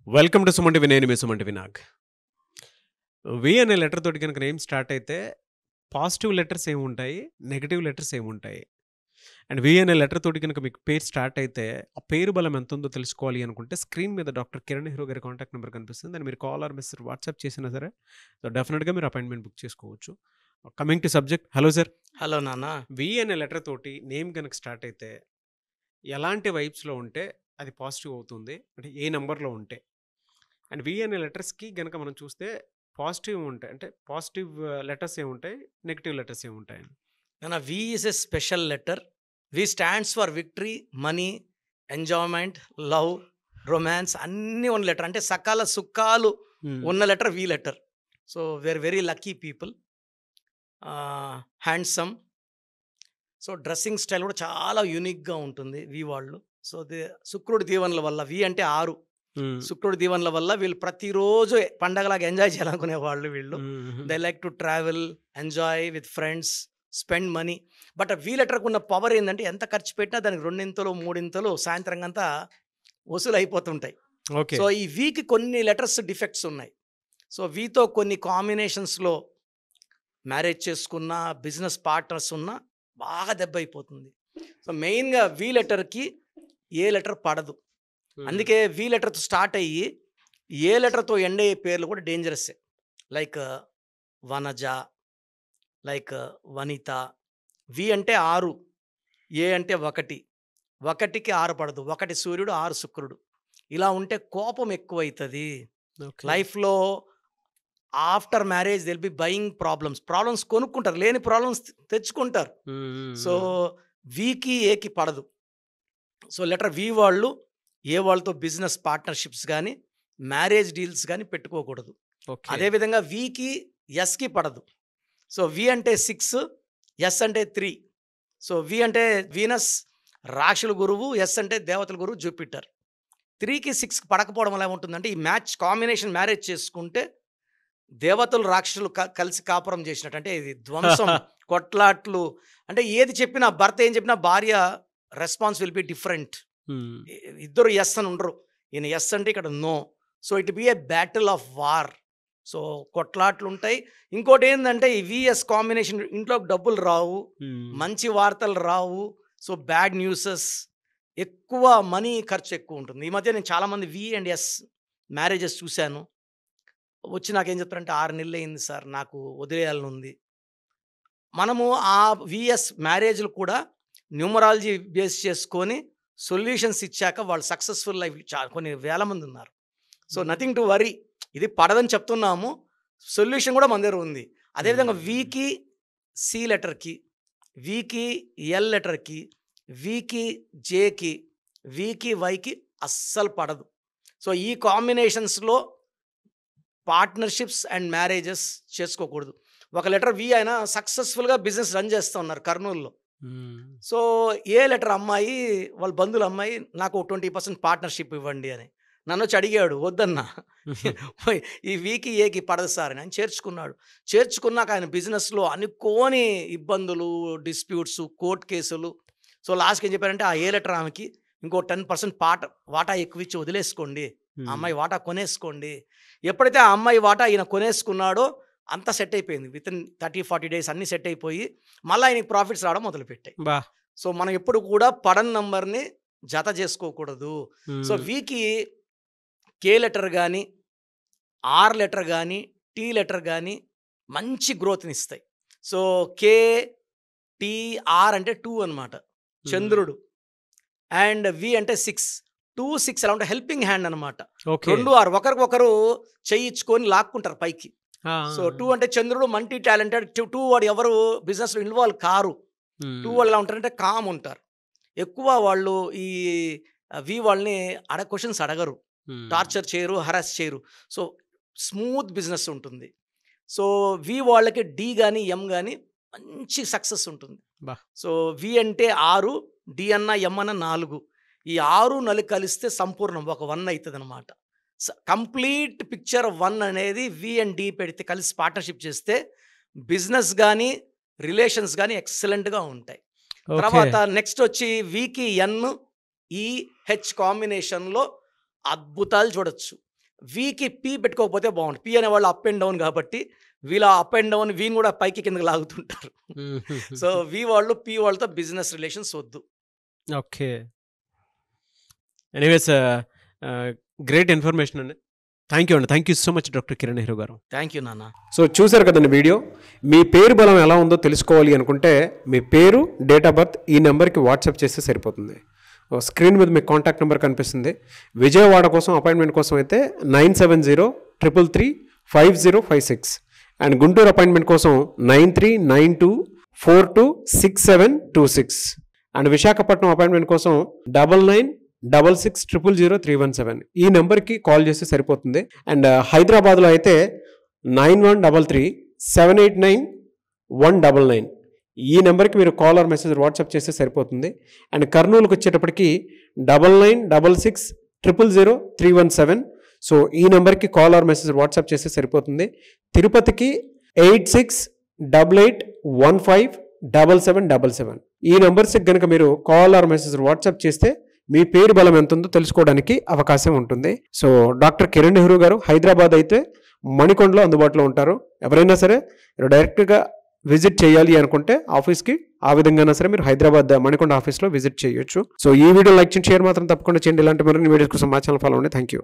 Welcome to Suman TV. నేను మీ Suman TV Nag. వి అనే letter తోటి కనుక నేమ్ స్టార్ట్ అయితే పాజిటివ్ లెటర్స్ ఏముంటాయి, నెగటివ్ లెటర్స్ ఏముంటాయి. అండ్ వి అనే లెటర్ తోటి కనుక మీకు పేరు స్టార్ట్ అయితే ఆ పేరు బలం ఎంత ఉందో తెలుసుకోవాలి అనుకుంటే స్క్రీన్ మీద డాక్టర్ కిరణ్ నెహ్రూ గారి కాంటాక్ట్ నెంబర్ కనిపిస్తుంది. దాన్ని మీరు కాల్ ఆర్ మెసేజ్ వాట్సాప్ చేసినా సరే సో డెఫినెట్గా మీరు అపాయింట్మెంట్ బుక్ చేసుకోవచ్చు. Coming to subject, hello sir. Hello నాన్న. వి అనే లెటర్ తోటి నేమ్ కనుక స్టార్ట్ అయితే ఎలాంటి వైబ్స్లో ఉంటే అది పాజిటివ్ అవుతుంది, అంటే ఏ నెంబర్లో ఉంటే. అండ్ వి అనే లెటర్స్కి కనుక మనం చూస్తే పాజిటివ్ ఉంటాయి, అంటే పాజిటివ్ లెటర్స్ ఏముంటాయి, నెగిటివ్ లెటర్స్ ఏముంటాయి. నాన్న, V is a special letter. V stands for victory, money, enjoyment, love, romance అన్నీ ఉన్న లెటర్. అంటే సకాల సుఖాలు ఉన్న letter V letter. So we are very lucky people. Handsome. So dressing style కూడా చాలా యూనిక్గా ఉంటుంది వి వాళ్ళు. సో శుక్రుడి దీవెనల వల్ల, వి అంటే 6, శుక్రుడి దీవెనల వల్ల వీళ్ళు ప్రతిరోజు పండగలాగా ఎంజాయ్ చేయాలనుకునే వాళ్ళు వీళ్ళు. They like to travel, enjoy with friends, spend money. But V లెటర్కి ఉన్న పవర్ ఏంటంటే ఎంత ఖర్చు పెట్టినా దానికి 2 3 సాయంత్రం అంతా వసూలు అయిపోతుంటాయి. ఓకే. సో ఈ వీకి కొన్ని లెటర్స్ డిఫెక్ట్స్ ఉన్నాయి. సో వీతో కొన్ని కాంబినేషన్స్లో మ్యారేజ్ చేసుకున్న, బిజినెస్ పార్ట్నర్స్ ఉన్న బాగా దెబ్బ అయిపోతుంది. సో మెయిన్గా వి లెటర్కి ఏ లెటర్ పడదు. అందుకే వి లెటర్తో స్టార్ట్ అయ్యి ఏ లెటర్తో ఎండ్ అయ్యే పేర్లు కూడా డేంజరస్సే. లైక్ వనజ, లైక్ వనిత. వి అంటే 6, ఏ అంటే 1, 1కి 6 పడదు. 1 సూర్యుడు, 6 శుక్రుడు. ఇలా ఉంటే కోపం ఎక్కువవుతుంది లైఫ్లో. After marriage they'll be buying problems కొనుక్కుంటారు, లేని ప్రాబ్లమ్స్ తెచ్చుకుంటారు. సో వీకి ఏకి పడదు. సో లెటర్ వి వాళ్ళు ఏ వాళ్ళతో బిజినెస్ పార్ట్నర్షిప్స్ కానీ, మ్యారేజ్ డీల్స్ కానీ పెట్టుకోకూడదు. అదేవిధంగా వికి ఎస్కి పడదు. సో వి అంటే 6, ఎస్ అంటే 3. సో వి అంటే వీనస్, రాక్షుల గురువు, ఎస్ అంటే దేవతల గురువు జూపిటర్. 3కి 6కి పడకపోవడం వల్ల ఏముంటుందంటే ఈ కాంబినేషన్ మ్యారేజ్ చేసుకుంటే దేవతలు రాక్షసులు కలిసి కాపురం చేసినట్టు. అంటే ఇది ధ్వంసం, కొట్లాట్లు. అంటే ఏది చెప్పినా, భర్త ఏం చెప్పినా భార్య రెస్పాన్స్ విల్ బి డిఫరెంట్. ఇద్దరు ఎస్ అని ఉండరు. ఈయన ఎస్ అంటే ఇక్కడ no. So it be a battle of war. So కొట్లాట్లు ఉంటాయి. ఇంకోటి ఏంటంటే ఈ విఎస్ కాంబినేషన్ ఇంట్లో డబ్బులు రావు, మంచి వార్తలు రావు. సో బ్యాడ్ న్యూసెస్, ఎక్కువ మనీ ఖర్చు ఎక్కువ ఉంటుంది. ఈ మధ్య నేను చాలామంది వి అండ్ ఎస్ మ్యారేజెస్ చూశాను. వచ్చి నాకేం చెప్తారంటే 6 నెలలు అయింది సార్, నాకు వదిలేయాలని ఉంది. మనము ఆ విఎస్ మ్యారేజ్లు కూడా న్యూమరాలజీ బేస్ చేసుకొని సొల్యూషన్స్ ఇచ్చాక వాళ్ళు సక్సెస్ఫుల్ లైఫ్ కొన్ని వేల మంది ఉన్నారు. So nothing to worry. ఇది పడదని చెప్తున్నాము, సొల్యూషన్ కూడా మన దగ్గర ఉంది. అదేవిధంగా వికి సి లెటర్కి, వికి ఎల్ లెటర్కి, వికి జేకి, వికి వైకి అస్సలు పడదు. సో ఈ కాంబినేషన్స్లో పార్ట్నర్షిప్స్ అండ్ మ్యారేజెస్ చేసుకోకూడదు. ఒక లెటర్ వి అయినా సక్సెస్ఫుల్గా బిజినెస్ రన్ చేస్తూ ఉన్నారు కర్నూలులో. సో ఏ లెటర్ అమ్మాయి, వాళ్ళ బంధువుల అమ్మాయి, నాకు 20% పార్ట్నర్షిప్ ఇవ్వండి అని నన్ను వచ్చి అడిగాడు. వద్దన్నా, ఈ వీకి ఏకి పడదు సార్ అని. ఆయన చేర్చుకున్నాక ఆయన బిజినెస్లో అనుకోని ఇబ్బందులు, డిస్ప్యూట్స్, కోర్టు కేసులు. సో లాస్ట్కి ఏం చెప్పారంటే ఆ ఏ లెటర్ ఆమెకి ఇంకో 10% వాటా ఎక్కువ ఇచ్చి వదిలేసుకోండి, ఆ అమ్మాయి వాటా కొనేసుకోండి. ఎప్పుడైతే ఆ అమ్మాయి వాటా ఈయన కొనేసుకున్నాడో అంతా సెట్ అయిపోయింది. వితిన్ 30-40 డేస్ అన్నీ సెట్ అయిపోయి మళ్ళీ ఆయనకి ప్రాఫిట్స్ రావడం మొదలుపెట్టాయి. సో మనం ఎప్పుడు కూడా పడన్ నంబర్ని జత చేసుకోకూడదు. సో వీకి కే లెటర్ కానీ, ఆర్ లెటర్ కానీ, టీ లెటర్ కానీ మంచి గ్రోత్ని ఇస్తాయి. సో కే, టీ, ఆర్ అంటే 2 అనమాట, చంద్రుడు. అండ్ వి అంటే 6, 2, 6 ఎలా ఉంటే హెల్పింగ్ హ్యాండ్ అనమాట. 2 ఆర్ ఒకరికొకరు చేయించుకొని లాక్కుంటారు పైకి. సో 2 అంటే చంద్రుడు, మల్టీ టాలెంటెడ్. 2 వాడు ఎవరు బిజినెస్లో ఇన్వాల్వ్ కారు. 2 వాళ్ళు ఎలా ఉంటారంటే కామ్ ఉంటారు. ఎక్కువ వాళ్ళు ఈ వి వాళ్ళని క్వశ్చన్స్ అడగరు, టార్చర్ చేయరు, హరాస్ చేయరు. సో స్మూత్ బిజినెస్ ఉంటుంది. సో వి వాళ్ళకి డి కానీ ఎం కానీ మంచి సక్సెస్ ఉంటుంది. సో వి అంటే 6, డి అన్న ఎం అన్న 4. ఈ 6 4 కలిస్తే సంపూర్ణం ఒక 1 అవుతుంది అనమాట. కంప్లీట్ పిక్చర్ 1 అనేది వి అండ్ డి పెడితే కలిసి పార్ట్నర్షిప్ చేస్తే బిజినెస్ కానీ, రిలేషన్స్ కానీ ఎక్సలెంట్గా ఉంటాయి. తర్వాత నెక్స్ట్ వచ్చి వికి ఎన్, ఈ, హెచ్ కాంబినేషన్లో అద్భుతాలు చూడొచ్చు. వీకి పీ పెట్టుకోకపోతే బాగుంటుంది. పీ అనేవాళ్ళు అప్ అండ్ డౌన్ కాబట్టి వీళ్ళ అప్ అండ్ డౌన్ వీని కూడా పైకి కిందకి లాగుతుంటారు. సో వి వాళ్ళు పీ వాళ్ళతో బిజినెస్ రిలేషన్స్ వద్దు. ఓకే. ఎనీవేస్ గ్రేట్ ఇన్ఫర్మేషన్ అండి. థ్యాంక్ యూ అండి. Thank you so much doctor Kiran Nehru గారు. థ్యాంక్ యూ నాన్న. సో చూసారు కదండి వీడియో. మీ పేరు బలం ఎలా ఉందో తెలుసుకోవాలి అనుకుంటే మీ పేరు, డేట్ ఆఫ్ బర్త్ ఈ నెంబర్కి వాట్సాప్ చేస్తే సరిపోతుంది. స్క్రీన్ మీద మీకు కాంటాక్ట్ నెంబర్ కనిపిస్తుంది. విజయవాడ కోసం అపాయింట్మెంట్ కోసం అయితే 9703335056 అండ్ గుంటూరు అపాయింట్మెంట్ కోసం 9392426726 అండ్ విశాఖపట్నం అపాయింట్మెంట్ కోసం 9966000317 ఈ నెంబర్కి కాల్ చేస్తే సరిపోతుంది. అండ్ హైదరాబాద్లో అయితే 9133789199 ఈ నెంబర్కి మీరు కాల్ ఆర్ మెసేజ్ వాట్సాప్ చేస్తే సరిపోతుంది. అండ్ కర్నూలుకి వచ్చేటప్పటికి 9966000317 సో ఈ నెంబర్కి కాల్ ఆర్ మెసేజ్ వాట్సాప్ చేస్తే సరిపోతుంది. తిరుపతికి 8688157777 ఈ నెంబర్స్కి కనుక మీరు కాల్ ఆర్ మెసేజ్ వాట్సాప్ చేస్తే మీ పేరు బలం ఎంత ఉందో తెలుసుకోవడానికి అవకాశం ఉంటుంది. సో డాక్టర్ కిరణ్ నెహ్రూ గారు హైదరాబాద్ అయితే మణికొండలో అందుబాటులో ఉంటారు. ఎవరైనా సరే డైరెక్ట్గా విజిట్ చేయాలి అనుకుంటే ఆఫీస్కి ఆ విధంగా సరే మీరు హైదరాబాద్ మణికొండ ఆఫీస్లో విజిట్ చేయొచ్చు. సో ఈ వీడియో లైక్ చేయండి, షేర్ మాత్రం తప్పకుండా చేయండి. ఇలాంటి మరిన్ని వీడియోస్ కోసం మా ఛానల్ ఫాలో అవ్వండి. Thank you.